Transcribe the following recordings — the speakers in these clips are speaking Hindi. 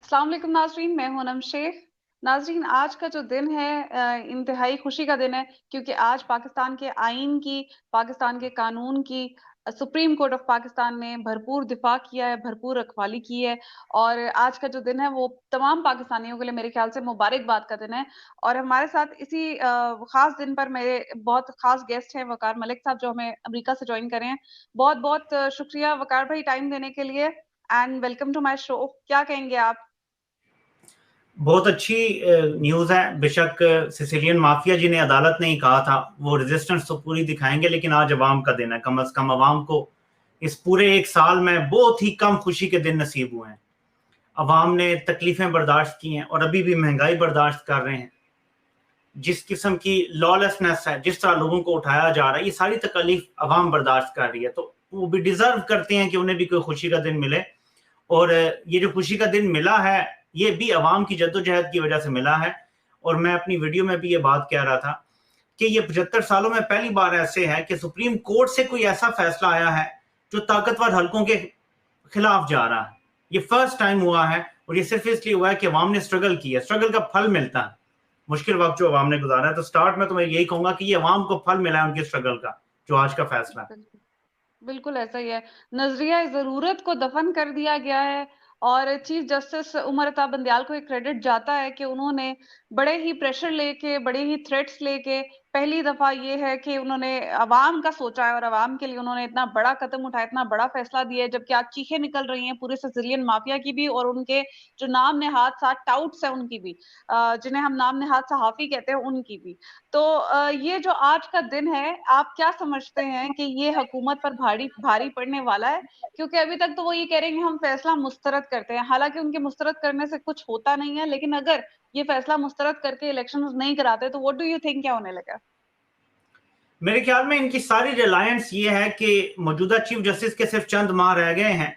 अस्सलाम वालेकुम नाज़रीन, मैं हूं अनम शेख। नाज़रीन, आज का जो दिन है इंतहाई खुशी का दिन है क्योंकि आज पाकिस्तान के आईन की, पाकिस्तान के कानून की सुप्रीम कोर्ट ऑफ पाकिस्तान ने भरपूर दिफा किया है, भरपूर रखवाली की है। और आज का जो दिन है वो तमाम पाकिस्तानियों के लिए मेरे ख्याल से मुबारकबाद का दिन है। और हमारे साथ इसी खास दिन पर मेरे बहुत खास गेस्ट हैं वकार मलिक साहब, जो हमें अमेरिका से ज्वाइन कर रहे हैं। बहुत बहुत शुक्रिया वकार भाई टाइम देने के लिए and welcome to my show. क्या कहेंगे आप? बहुत अच्छी न्यूज़ है। बेशक सिसिलियन माफिया जी ने अदालत ने ही कहा था वो रेजिस्टेंस तो पूरी दिखाएंगे, लेकिन आज अवाम का दिन है। कम अज कम अवाम को इस पूरे एक साल में बहुत ही कम खुशी के दिन नसीब हुए हैं। अवाम ने तकलीफें बर्दाश्त की हैं और अभी भी महंगाई बर्दाश्त कर रहे हैं। जिस किस्म की लॉलेसनेस है, जिस तरह लोगों को उठाया जा रहा है, ये सारी तकलीफ अवाम बर्दाश्त कर रही है। तो वो भी डिजर्व करते हैं कि उन्हें भी कोई खुशी का दिन मिले। और ये जो खुशी का दिन मिला है, ये भी अवाम की जद्दोजहद की वजह से मिला है। और मैं अपनी वीडियो में भी ये बात कह रहा था कि ये 75 सालों में पहली बार ऐसे है कि सुप्रीम कोर्ट से कोई ऐसा फैसला आया है जो ताकतवर हलकों के खिलाफ जा रहा है। ये फर्स्ट टाइम हुआ है और ये सिर्फ इसलिए हुआ है कि अवाम ने स्ट्रगल किया। स्ट्रगल का फल मिलता है। मुश्किल वक्त जो अवाम ने गुजारा है, तो स्टार्ट में तो मैं यही कहूंगा कि ये अवाम को फल मिला है उनकी स्ट्रगल का, जो आज का फैसला है। बिल्कुल ऐसा ही है। नजरिया जरूरत को दफन कर दिया गया है। और चीफ जस्टिस उमर अता बंदयाल को एक क्रेडिट जाता है कि उन्होंने बड़े ही प्रेशर लेके, बड़े ही थ्रेट्स लेके पहली दफा ये है कि उन्होंने अवाम का सोचा है और अवाम के लिए उन्होंने इतना बड़ा कदम उठाया, इतना बड़ा फैसला दिया है। जबकि आज चीखें निकल रही हैं पूरे सिसिलियन माफिया की भी और उनके जो नाम नेहाद साथ टाउट्स है उनकी भी, जिन्हें हम नाम नेहाद सहाफी कहते हैं उनकी भी। तो ये जो आज का दिन है, आप क्या समझते हैं कि ये हुकूमत पर भारी भारी पड़ने वाला है? क्योंकि अभी तक तो वो ये कह रहे हैं कि हम फैसला मुस्तरद करते हैं, हालांकि उनके मुस्तरद करने से कुछ होता नहीं है। लेकिन अगर ये फैसला मुस्तरद करके इलेक्शन नहीं कराते तो व्हाट डू यू थिंक क्या होने लगा? मेरे ख्याल में इनकी सारी रिलायंस ये है कि मौजूदा चीफ जस्टिस के सिर्फ चंद माह रह गए हैं।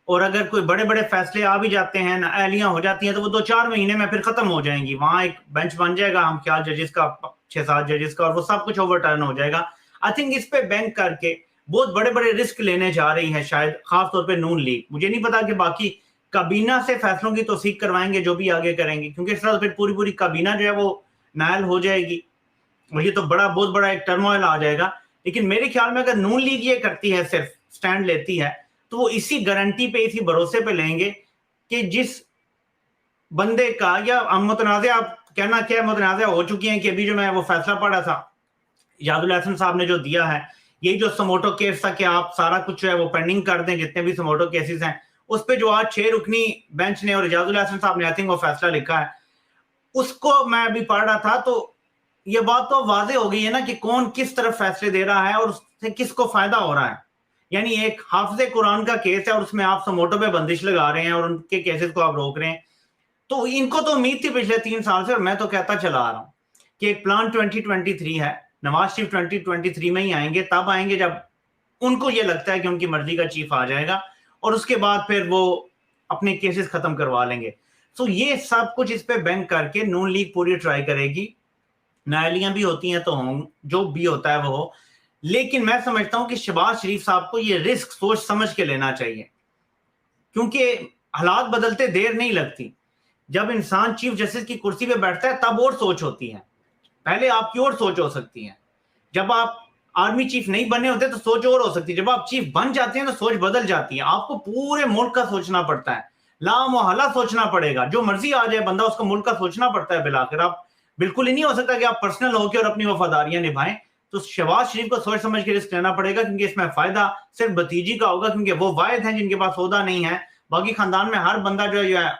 और अगर कोई बड़े बड़े फैसले आ भी जाते हैं, नाअहलियां हो जाती हैं, तो वो 2-4 महीने में फिर खत्म हो जाएंगी। वहां एक बेंच बन जाएगा हम ख्याल जजेस का, 6-7 जजेस का, और वो सब कुछ ओवरटर्न हो जाएगा। आई थिंक इस पे बैंक करके बहुत बड़े बड़े रिस्क लेने जा रही है शायद, खासतौर पर नून लीग। मुझे नहीं पता कि बाकी काबीना से फैसलों की तौसीक करवाएंगे जो भी आगे करेंगे, क्योंकि इस तरह फिर पूरी पूरी काबीना जो है वो नायल हो जाएगी और ये तो बहुत बड़ा एक टर्मोइल आ जाएगा। लेकिन मेरे ख्याल में अगर नून लीग ये करती है, सिर्फ स्टैंड लेती है, तो वो इसी गारंटी पे, इसी भरोसे पे लेंगे कि जिस बंदे का, या मुतनाज़, आप कहना क्या मुतनाज़ हो चुकी हैं कि अभी जो मैं वो फैसला पढ़ा था यादुल एहसन साहब ने जो दिया है, यही जो समोटो केस था कि आप सारा कुछ जो है वो पेंडिंग कर दें, जितने भी समोटो केसेस हैं, उस पर जो आज 6 रुकनी बेंच ने और यादुल एहसन साहब ने आई थिंक वो फैसला लिखा है, उसको मैं अभी पढ़ रहा था। तो ये बात तो वाजे हो गई है ना कि कौन किस तरफ फैसले दे रहा है और उससे किसको फायदा हो रहा है। यानी एक हाफिज कुरान का केस है और उसमें आप समोटो पे बंदिश लगा रहे हैं और उनके केसेस को आप रोक रहे हैं। तो इनको तो उम्मीद थी पिछले 3 साल से, और मैं तो कहता चला आ रहा हूं कि एक प्लान 2023 है। नवाज शरीफ 2023 में ही आएंगे, तब आएंगे जब उनको ये लगता है कि उनकी मर्जी का चीफ आ जाएगा, और उसके बाद फिर वो अपने केसेस खत्म करवा लेंगे। तो ये सब कुछ इस पे बैंक करके नून लीग पूरी ट्राई करेगी। नायलियां भी होती हैं तो हों, जो भी होता है वो हो। लेकिन मैं समझता हूं कि शहबाज शरीफ साहब को ये रिस्क सोच समझ के लेना चाहिए, क्योंकि हालात बदलते देर नहीं लगती। जब इंसान चीफ जस्टिस की कुर्सी पे बैठता है तब और सोच होती है, पहले आपकी और सोच हो सकती है। जब आप आर्मी चीफ नहीं बने होते तो सोच और हो सकती है, जब आप चीफ बन जाते हैं तो सोच बदल जाती है। आपको पूरे मुल्क का सोचना पड़ता है, ला मोहल्ला सोचना पड़ेगा। जो मर्जी आ जाए बंदा, उसको मुल्क का सोचना पड़ता है। बिलाखिर आप बिल्कुल ही नहीं हो सकता कि आप पर्सनल होकर और अपनी वफादारियां निभाएं। तो शहबाज शरीफ को सोच समझ के रिस्क लेना पड़ेगा, क्योंकि इसमें फायदा सिर्फ भतीजी का होगा, क्योंकि वो वायद हैं जिनके पास ओहदा नहीं है। बाकी खानदान में हर बंदा जो है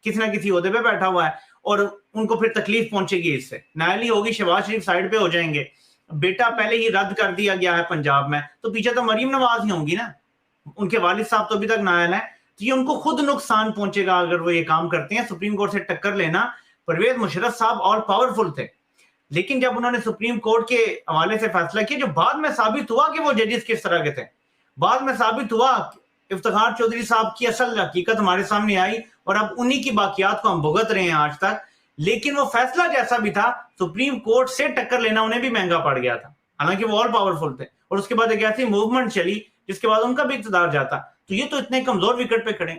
किसी ना किसी ओहदे पे बैठा हुआ है और उनको फिर तकलीफ पहुंचेगी इससे। नायली होगी, शहबाज शरीफ साइड पे हो जाएंगे। बेटा पहले ही रद्द कर दिया गया है पंजाब में, तो पीछे तो मरीम नवाज ही होंगी ना। उनके वालिद साहब तो अभी तक नायल है। तो ये उनको खुद नुकसान पहुंचेगा अगर वो ये काम करते हैं। सुप्रीम कोर्ट से टक्कर लेना, परवेज मुशर्रफ साहब ऑल पावरफुल थे, लेकिन जब उन्होंने सुप्रीम कोर्ट के हवाले से फैसला किया, जो बाद में साबित हुआ कि वो जजेस किस तरह के थे, बाद में साबित हुआ, इफ्तिखार चौधरी साहब की असल हकीकत हमारे सामने आई और अब उन्हीं की बाकियात को हम भुगत रहे हैं आज तक। लेकिन वो फैसला जैसा भी था, सुप्रीम कोर्ट से टक्कर लेना उन्हें भी महंगा पड़ गया था, हालांकि वो ऑल पावरफुल थे। और उसके बाद एक ऐसी मूवमेंट चली जिसके बाद उनका भी इक़्तिदार जाता। तो ये तो इतने कमजोर विकेट पे खड़े।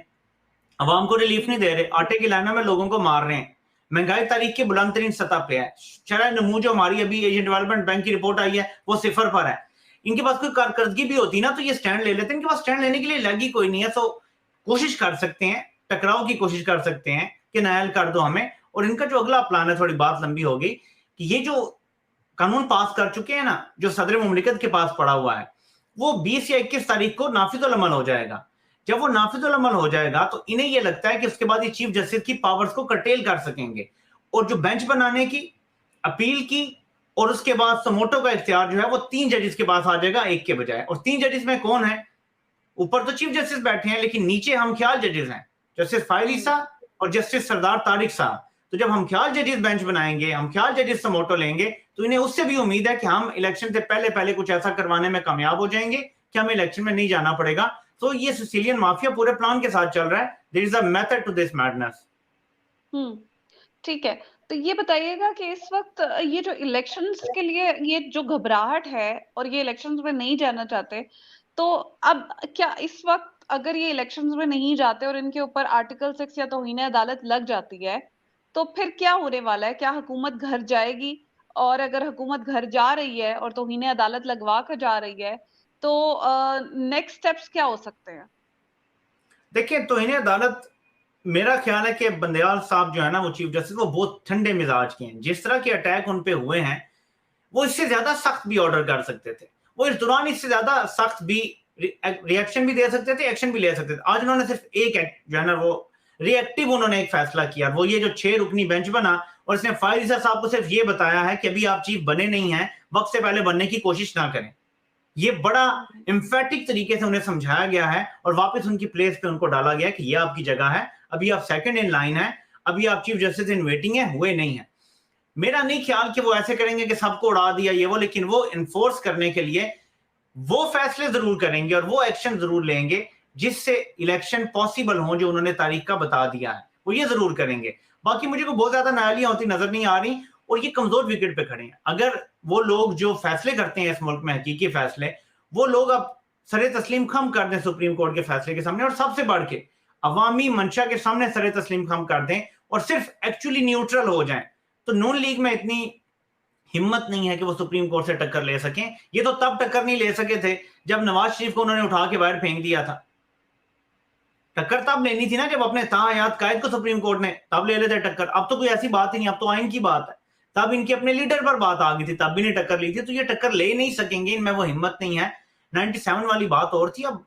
अवाम को रिलीफ नहीं दे रहे, आटे की लाइनों में लोगों को मार रहे हैं, महंगाई तारीख की बुलंद तरीन सतह पे है, शरह नमू जो हमारी अभी एशियन डेवलपमेंट बैंक की रिपोर्ट आई है वो सिफर पर है। इनके पास कोई कारकर्दगी भी होती ना तो ये स्टैंड ले लेते हैं, इनके पास स्टैंड लेने के लिए लगी कोई नहीं है। तो कोशिश कर सकते हैं, टकराव की कोशिश कर सकते हैं कि नायल कर दो हमें। और इनका जो अगला प्लान है, थोड़ी बात लंबी होगी, कि ये जो कानून पास कर चुके हैं ना, जो सदर मुमलिकत के पास पड़ा हुआ है, वो 20 या 21 तारीख को नाफिजुल अमल हो जाएगा। जब वो नाफिजुल अमल हो जाएगा तो इन्हें ये लगता है कि उसके बाद ये चीफ जस्टिस की पावर्स को कर्टेल कर सकेंगे, और जो बेंच बनाने की, अपील की और उसके बाद समोटो का इख्तियार जो है वो 3 जजेस के पास आ जाएगा, एक के बजाय। और 3 जजेस में कौन है? ऊपर तो चीफ जस्टिस बैठे हैं, लेकिन नीचे हम ख्याल जजेस हैं, जस्टिस फायली साहब और जस्टिस सरदार तारिक साहब। तो जब हम ख्याल जजेस बेंच बनाएंगे, हम ख्याल जजेस समोटो लेंगे, तो इन्हें उससे भी उम्मीद है कि हम इलेक्शन से पहले पहले कुछ ऐसा करवाने में कामयाब हो जाएंगे कि हमें इलेक्शन में नहीं जाना पड़ेगा। तो ये सिसिलियन माफिया पूरे प्लान के साथ चल रहा है। There is a method to this madness. ठीक है। तो ये बताइएगा कि इस वक्त ये जो इलेक्शंस के लिए ये जो घबराहट है और ये इलेक्शंस में नहीं जाना चाहते, तो अब क्या इस वक्त अगर ये इलेक्शंस में नहीं जाते और इनके ऊपर आर्टिकल 6 या तौहीन अदालत लग जाती है, तो फिर क्या होने वाला है? क्या हुकूमत घर जाएगी? और अगर हुकूमत घर जा रही है और तौहीन अदालत लगवा कर जा रही है, तो नेक्स्ट स्टेप्स क्या हो सकते हैं? देखिए, तौहीन अदालत, मेरा ख्याल है कि बंदयाल साहब जो है ना, वो चीफ जस्टिस, वो बहुत ठंडे मिजाज के हैं। जिस तरह के अटैक उन पे हुए हैं, वो इससे ज्यादा सख्त भी ऑर्डर कर सकते थे, वो इस दौरान इससे ज्यादा सख्त भी रिएक्शन भी दे सकते थे, एक्शन भी ले सकते थे। आज उन्होंने सिर्फ एक जो है ना वो रिएक्टिव उन्होंने एक फैसला किया, वो ये जो 6 रुकनी बेंच बना, और इसने फायद साहब को सिर्फ ये बताया है कि अभी आप चीफ बने नहीं हैं, वक्त से पहले बनने की कोशिश ना करें। ये बड़ा एम्फेटिक तरीके से उन्हें समझाया गया है और वापस उनकी प्लेस पे उनको डाला गया कि ये आपकी जगह है, अभी आप सेकंड इन लाइन है, अभी आप चीफ जस्टिस इन वेटिंग है, हुए नहीं है। मेरा नहीं ख्याल कि वो ऐसे करेंगे कि सबको उड़ा दिया ये वो, लेकिन वो इन्फोर्स करने के लिए वो फैसले जरूर करेंगे और वो एक्शन जरूर लेंगे जिससे इलेक्शन पॉसिबल हो, जो उन्होंने तारीख का बता दिया है वो ये जरूर करेंगे। बाकी मुझे को बहुत ज्यादा नायलियां होती नजर नहीं आ रही, और ये कमजोर विकेट पे खड़े हैं। अगर वो लोग जो फैसले करते हैं इस मुल्क में, हकीकी फैसले, वो लोग अब सरे तस्लीम खम कर दें सुप्रीम कोर्ट के फैसले के सामने, और सबसे बढ़ के अवामी मंशा के सामने सरे तस्लीम खम कर दें और सिर्फ एक्चुअली न्यूट्रल हो जाएं, तो नून लीग में इतनी हिम्मत नहीं है कि वो सुप्रीम कोर्ट से टक्कर ले सकें। ये तो तब टक्कर नहीं ले सके थे जब नवाज शरीफ को उन्होंने उठा के बाहर फेंक दिया था। टक्कर तब लेनी थी ना जब अपने तायात कायद को सुप्रीम कोर्ट ने, तब ले लेते टक्कर। अब तो कोई ऐसी बात ही नहीं, अब तो आइन की बात है। तब इनकी अपने लीडर पर बात आ गई थी, तब भी नहीं टक्कर ली थी, तो ये टक्कर ले नहीं सकेंगे, इनमें वो हिम्मत नहीं है। 97 वाली बात और थी, अब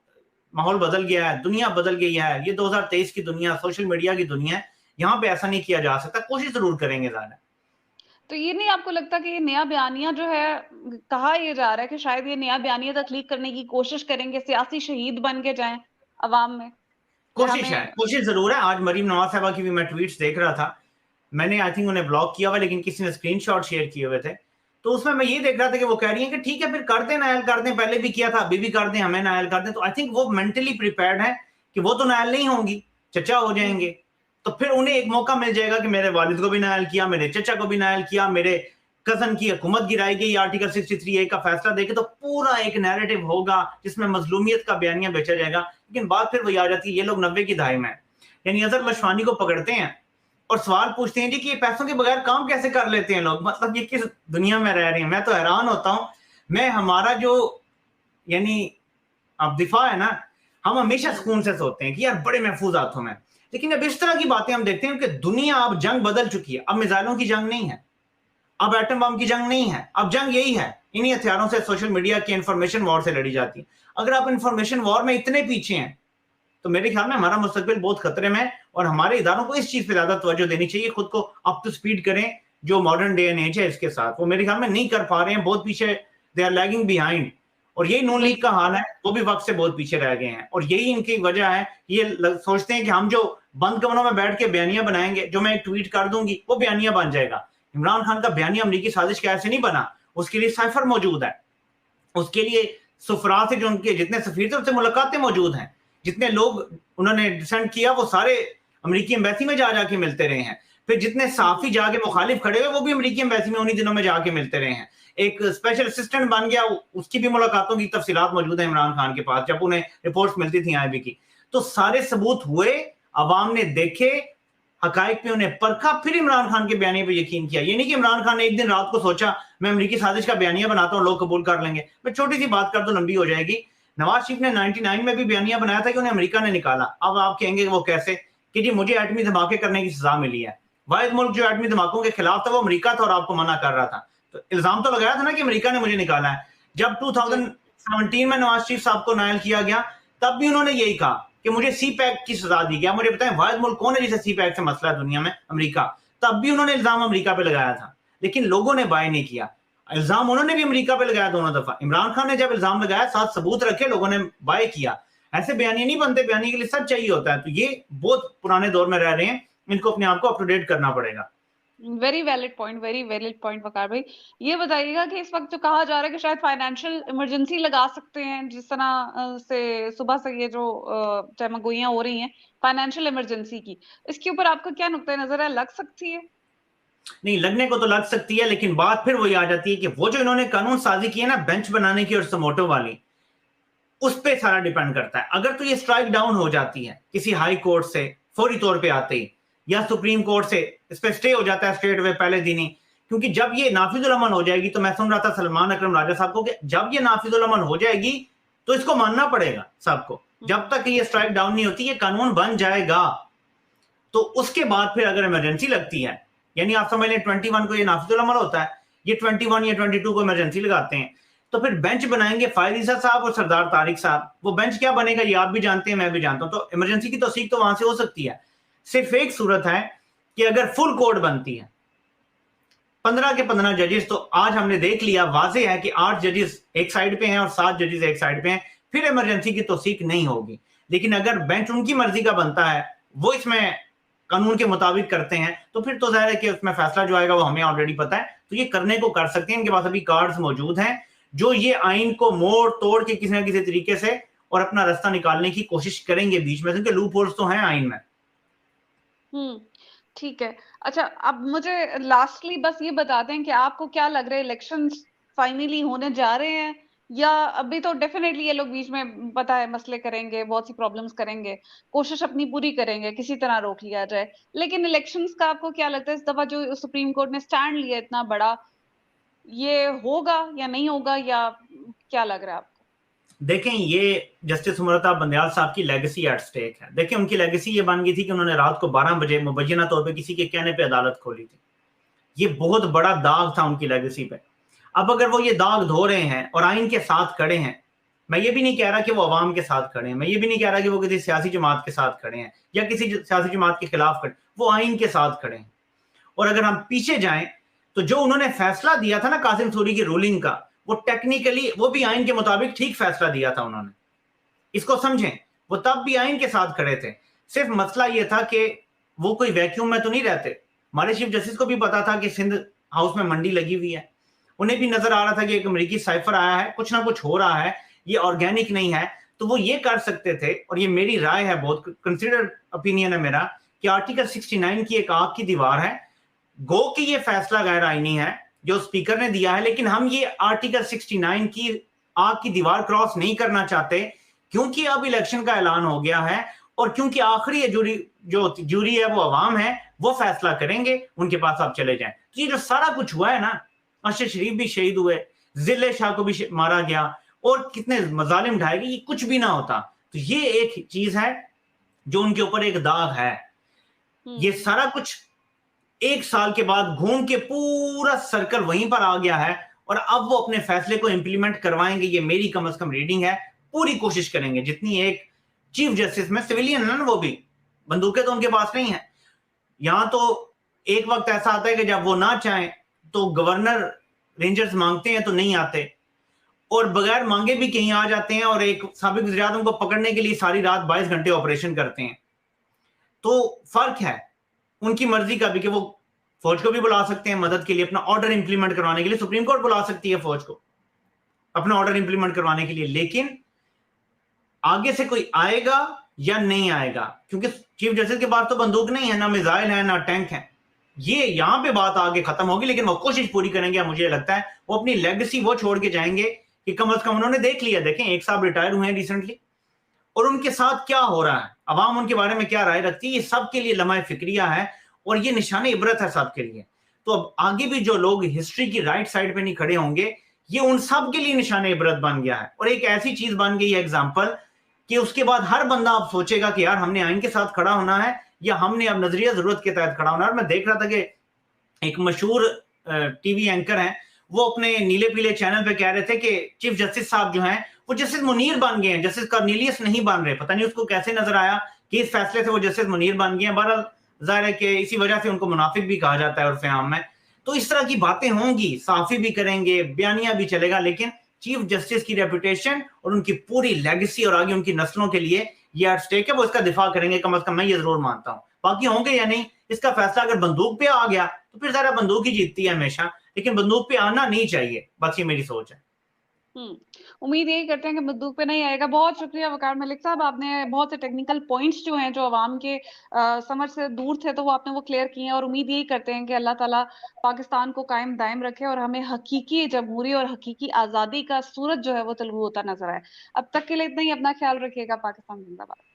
माहौल बदल गया है, दुनिया बदल गई है, ये 2023 की दुनिया, सोशल मीडिया की दुनिया है, यहाँ पे ऐसा नहीं किया जा सकता। कोशिश जरूर करेंगे ज्यादा। तो ये नहीं आपको लगता कि ये नया बयानिया जो है, कहा यह जा रहा है कि शायद ये नया बयानिया तख्लीक करने की कोशिश करेंगे, सियासी शहीद बन के जाएं अवाम में? कोशिश है, हमें कोशिश जरूर है। आज मरीम नवाज साहबा की भी मैं ट्वीट्स देख रहा था, मैंने आई थिंक उन्हें ब्लॉक किया हुआ, लेकिन किसी ने स्क्रीनशॉट शेयर किए हुए थे, तो उसमें मैं ये देख रहा था कि वो कह रही है कि ठीक है फिर कर दें, नायल कर दें, पहले भी किया था, अभी भी कर दें, हमें नायल कर दें। तो आई थिंक वो मेंटली प्रिपेयर्ड है कि वो तो नायल नहीं होंगी, चचा हो जाएंगे, तो फिर उन्हें एक मौका मिल जाएगा कि मेरे वालिद को भी नायल किया, मेरे चचा को भी नायल किया, मेरे कजन की हुकूमत गिराई गई आर्टिकल 63A का फैसला देके, तो पूरा एक नैरेटिव होगा जिसमें मजलूमियत का बयानिया बेचा जाएगा। लेकिन बात फिर वही आ जाती है, ये लोग 90 की दहाई में, यानी अजहर मशवानी को पकड़ते हैं और सवाल पूछते हैं जी कि ये पैसों के बगैर काम कैसे कर लेते हैं लोग, मतलब ये किस दुनिया में रह रहे हैं। मैं तो हैरान होता हूं। मैं, हमारा जो यानी अब दिफा है ना, हम हमेशा सुकून से सोते हैं कि यार बड़े महफूज हाथों में, लेकिन अब इस तरह की बातें हम देखते हैं कि दुनिया, अब जंग बदल चुकी है, अब मिसाइलों की जंग नहीं है, अब एटम बम की जंग नहीं है, अब जंग यही है, इन्हीं हथियारों से, सोशल मीडिया की इंफॉर्मेशन वॉर से लड़ी जाती है। अगर आप इंफॉर्मेशन वॉर में इतने पीछे हैं तो मेरे ख्याल में हमारा मुस्तकबिल बहुत खतरे में है, और हमारे इदारों को इस चीज पे ज्यादा तवज्जो देनी चाहिए, खुद को अप टू स्पीड करें जो मॉडर्न डे एंड एज है इसके साथ। वो मेरे ख्याल में नहीं कर पा रहे हैं, बहुत पीछे, दे आर लैगिंग बिहाइंड। और यही नून लीग का हाल है, वो भी वक्त से बहुत पीछे रह गए हैं, और यही इनकी वजह है। ये सोचते हैं कि हम जो बंद कमरों में बैठ के बयानिया बनाएंगे, जो मैं एक ट्वीट कर दूंगी वो बयानिया बन जाएगा। इमरान खान का बयानिया अमरीकी साजिश के ऐसे नहीं बना, उसके लिए साइफर मौजूद है, उसके लिए सुफरा से जो उनके जितने सफीर थे उनसे मुलाकातें मौजूद हैं, जितने लोग उन्होंने डिसेंट किया वो सारे अमेरिकी एम्बेसी में जा जाके मिलते रहे हैं, फिर जितने साफी जाके मुखालिफ खड़े हुए वो भी अमेरिकी एम्बेसी में उन्हीं दिनों में जाके मिलते रहे हैं। एक स्पेशल असिस्टेंट बन गया, उसकी भी मुलाकातों की तफसीलात मौजूद है इमरान खान के पास, जब उन्हें रिपोर्ट्स मिलती थी आईबी की। तो सारे सबूत हुए, अवाम ने देखे, हकाइक पे उन्हें परखा, फिर इमरान खान के बयानिए पे यकीन किया। ये नहीं कि इमरान खान ने एक दिन रात को सोचा मैं अमरीकी साजिश का बयानिया बनाता हूँ, लोग कबूल कर लेंगे। मैं छोटी सी बात कर दूं, लंबी हो जाएगी। नवाज शरीफ ने 99 में भी बयानिया बनाया था कि उन्हें अमेरिका ने निकाला। अब आप कहेंगे वो कैसे, कि जी मुझे एटमी धमाके करने की सजा मिली है। वाहिद मुल्क जो एटमी धमाकों के खिलाफ था वो अमेरिका था और आपको मना कर रहा था। तो इल्जाम तो लगाया था ना कि अमेरिका ने मुझे निकाला है। जब 2017 में नवाज शरीफ साहब को नायल किया गया, तब भी उन्होंने यही कहा कि मुझे सी पैक की सजा दी गया। मुझे बताएं वाहिद मुल्क कौन है जिसे सी पैक से मसला है दुनिया में? अमेरिका। तब भी उन्होंने इल्जाम अमेरिका पे लगाया था, लेकिन लोगों ने बाय नहीं किया। इल्जाम उन्होंने भी अमेरिका पे लगाया दोनों दफा। इमरान खान ने जब इल्जाम लगाया, साथ सबूत रखे, लोगों ने बाय किया। ऐसे बयानी नहीं बनते, बयानी के लिए सब चाहिए होता है। तो ये बहुत पुराने दौर में रह रहे हैं, इनको अपने आप को अप टू डेट करना पड़ेगा। वेरी वैलिड पॉइंट वकार भाई। ये बताइएगा कि इस वक्त जो कहा जा रहा है कि शायद फाइनेंशियल इमरजेंसी लगा सकते हैं, जिस तरह से सुबह से ये जो चमगोइयां हो रही हैं फाइनेंशियल इमरजेंसी की, इसके ऊपर आपका क्या नुक्ता नजर है? लग सकती है? नहीं, लगने को तो लग सकती है, लेकिन बात फिर वही आ जाती है कि वो जो इन्होंने कानून साजी की है ना, बेंच बनाने की और समोटो वाली, उस पर सारा डिपेंड करता है। अगर तो ये स्ट्राइक डाउन हो जाती है किसी हाई कोर्ट से फौरी तौर पे आते ही, या सुप्रीम कोर्ट से इस पे स्टे हो जाता है स्ट्रेट वे पहले दिन ही, क्योंकि जब ये नाफिजुल अमल हो जाएगी, तो मैं सुन रहा था सलमान अकरम राजा साहब को कि जब ये नाफिजुल अमल हो जाएगी तो इसको मानना पड़ेगा सबको। जब तक ये स्ट्राइक डाउन नहीं होती, ये कानून बन जाएगा। तो उसके बाद फिर अगर इमरजेंसी लगती है, यानी आप समझ लें 21 को ये नाफिजुल अमल होता है, ये 21 या 22 को इमरजेंसी लगाते हैं, तो फिर बेंच बनाएंगे फायद ईसा साहब और सरदार तारिक साहब। वो बेंच क्या बनेगा ये आप भी जानते हैं, मैं भी जानता हूं। तो इमरजेंसी की तौसीक तो वहां से हो सकती है। सिर्फ एक सूरत है कि अगर फुल कोर्ट बनती है 15 के 15 जजेस, तो आज हमने देख लिया, वाजे है कि 8 जजेस एक साइड पे हैं और 7 जजेस एक साइड पे हैं, फिर इमरजेंसी की तौसीक नहीं होगी। लेकिन अगर बेंच उनकी मर्जी का बनता है, वो इसमें कानून के मुताबिक करते हैं, तो फिर तो जाहिर है कि उसमें फैसला जो आएगा वो हमें ऑलरेडी पता है। तो ये करने को कर सकते हैं, इनके पास अभी कार्ड्स मौजूद हैं जो ये आइन को मोड़ तोड़ के किसी ना किसी तरीके से और अपना रास्ता निकालने की कोशिश करेंगे बीच में, क्योंकि लूप होल्स तो हैं आइन में। ठीक है। अच्छा, अब मुझे लास्टली बस ये बता दें कि आपको क्या लग रहा है, इलेक्शंस फाइनली होने जा रहे हैं, या अभी तो डेफिनेटली ये लोग बीच में पता है मसले करेंगे, बहुत सी प्रॉब्लम्स करेंगे, कोशिश अपनी पूरी करेंगे किसी तरह रोक लिया जाए, लेकिन इलेक्शंस का आपको क्या लगता है इस दफा जो सुप्रीम कोर्ट ने स्टैंड लिया इतना बड़ा, ये होगा या नहीं होगा, या क्या लग रहा है आपको? देखें, ये जस्टिस उमरता बंदयाल साहब की लेगेसी एट स्टेक है। देखें, उनकी लेगेसी ये बन गई थी कि उन्होंने रात को 12 बजे मुबैना तौर पे किसी के कहने पे अदालत खोली थी। ये बहुत बड़ा दाग था उनकी लेगेसी पे। अब अगर वो ये दाग धो रहे हैं और आइन के साथ खड़े हैं, मैं ये भी नहीं कह रहा कि वो अवाम के साथ खड़े हैं, मैं ये भी नहीं कह रहा कि वो किसी सियासी जमात के साथ खड़े हैं या किसी सियासी जमात के खिलाफ खड़े, वो आइन के साथ खड़े हैं। और अगर हम पीछे जाएं, तो जो उन्होंने फैसला दिया था ना कासिम सूरी की रूलिंग का, वो टेक्निकली वो भी आइन के मुताबिक ठीक फैसला दिया था उन्होंने। इसको समझें, वो तब भी आइन के साथ खड़े थे। सिर्फ मसला ये था कि वो कोई वैक्यूम में तो नहीं रहते। हमारे चीफ जस्टिस को भी पता था कि सिंध हाउस में मंडी लगी हुई है, उन्हें भी नजर आ रहा था कि एक अमेरिकी साइफर आया है, कुछ ना कुछ हो रहा है, ये ऑर्गेनिक नहीं है। तो वो ये कर सकते थे, और ये मेरी राय है, बहुत कंसिडर्ड ओपिनियन है मेरा, कि आर्टिकल 69 की एक आग की दीवार है। गो कि ये फैसला गैर आईनी है जो स्पीकर ने दिया है, लेकिन हम ये आर्टिकल 69 की आग की दीवार क्रॉस नहीं करना चाहते, क्योंकि अब इलेक्शन का ऐलान हो गया है, और क्योंकि आखिरी जूरी है वो अवाम है, वो फैसला करेंगे, उनके पास आप चले जाएं। तो ये जो सारा कुछ हुआ है ना, अरशद शरीफ भी शहीद हुए, जिले शाह को भी मारा गया, और कितने मजालिम ढाए गए, ये कुछ भी ना होता। तो ये एक चीज है जो उनके ऊपर एक दाग है। ये सारा कुछ 1 साल के बाद घूम के पूरा सर्कल वहीं पर आ गया है, और अब वो अपने फैसले को इंप्लीमेंट करवाएंगे। ये मेरी कम से कम रीडिंग है, पूरी कोशिश करेंगे। जितनी एक चीफ जस्टिस में सिविलियन है ना, वो भी बंदूकें तो उनके पास नहीं है। यहां तो एक वक्त ऐसा आता है कि जब वो ना चाहें तो गवर्नर रेंजर्स मांगते हैं तो नहीं आते, और बगैर मांगे भी कहीं आ जाते हैं, और एक साबिक वज़ीर-ए-आज़म को पकड़ने के लिए सारी रात 22 घंटे ऑपरेशन करते हैं। तो फर्क है उनकी मर्जी का भी कि वो फौज को भी बुला सकते हैं मदद के लिए, अपना ऑर्डर इंप्लीमेंट करवाने के लिए। सुप्रीम कोर्ट बुला सकती है फौज को अपना ऑर्डर इंप्लीमेंट करवाने के लिए, लेकिन आगे से कोई आएगा या नहीं आएगा, क्योंकि चीफ जस्टिस के पास तो बंदूक नहीं है, ना मिसाइल है, ना टैंक है। ये यहां पे बात आगे खत्म होगी, लेकिन वो कोशिश पूरी करेंगे। मुझे लगता है वो अपनी लेगेसी वो छोड़ के जाएंगे कि कम से कम उन्होंने देख लिया। देखें, एक साहब रिटायर हुए हैं रिसेंटली, और उनके साथ क्या हो रहा है, अवाम उनके बारे में क्या राय रखती है, ये सबके लिए लम्हा फिक्रिया है और ये निशान इबरत है सबके लिए। तो अब आगे भी जो लोग हिस्ट्री की राइट साइड पे नहीं खड़े होंगे, ये उन सब के लिए निशान इबरत बन गया है और एक ऐसी चीज बन गई है एग्जाम्पल कि उसके बाद हर बंदा अब सोचेगा कि यार हमने आइन के साथ खड़ा होना है या हमने अब नजरिया जरूरत के तहत खड़ा होना है। और मैं देख रहा था कि एक मशहूर टीवी एंकर हैं, वो अपने नीले पीले चैनल पे कह रहे थे कि चीफ जस्टिस साहब जो हैं वो जस्टिस मुनीर बन गए हैं, जस्टिस कर्नीलियस नहीं बन रहे। पता नहीं उसको कैसे नजर आया कि इस फैसले से वो जस्टिस मुनीर बन गए हैं। बहरहाल जाहिर है कि इसी वजह से उनको मुनाफिक भी कहा जाता है उर्फ आम में। तो इस तरह की बातें होंगी, साफी भी करेंगे, बयानिया भी चलेगा, लेकिन चीफ जस्टिस की रेपुटेशन और उनकी पूरी लेगेसी और आगे उनकी नस्लों के लिए ये एट स्टेक है, वो इसका दिफा करेंगे कम अज कम, मैं ये जरूर मानता हूं। बाकी होंगे या नहीं, इसका फैसला अगर बंदूक पे आ गया तो फिर जरा बंदूक ही जीतती है हमेशा, लेकिन बंदूक पे आना नहीं चाहिए, बस ये मेरी सोच है। उम्मीद यही करते हैं कि बंदूक पे नहीं आएगा। बहुत शुक्रिया वकार मलिक साहब, आपने बहुत से टेक्निकल पॉइंट्स जो हैं जो अवाम के समझ से दूर थे तो वो आपने वो क्लियर किए हैं। और उम्मीद यही करते हैं कि अल्लाह ताला पाकिस्तान को कायम दायम रखे और हमें हकीकी जमहूरी और हकीकी आजादी का सूरज जो है वो तलू होता नजर आए। अब तक के लिए इतना ही, अपना ख्याल रखिएगा। पाकिस्तान जिंदाबाद।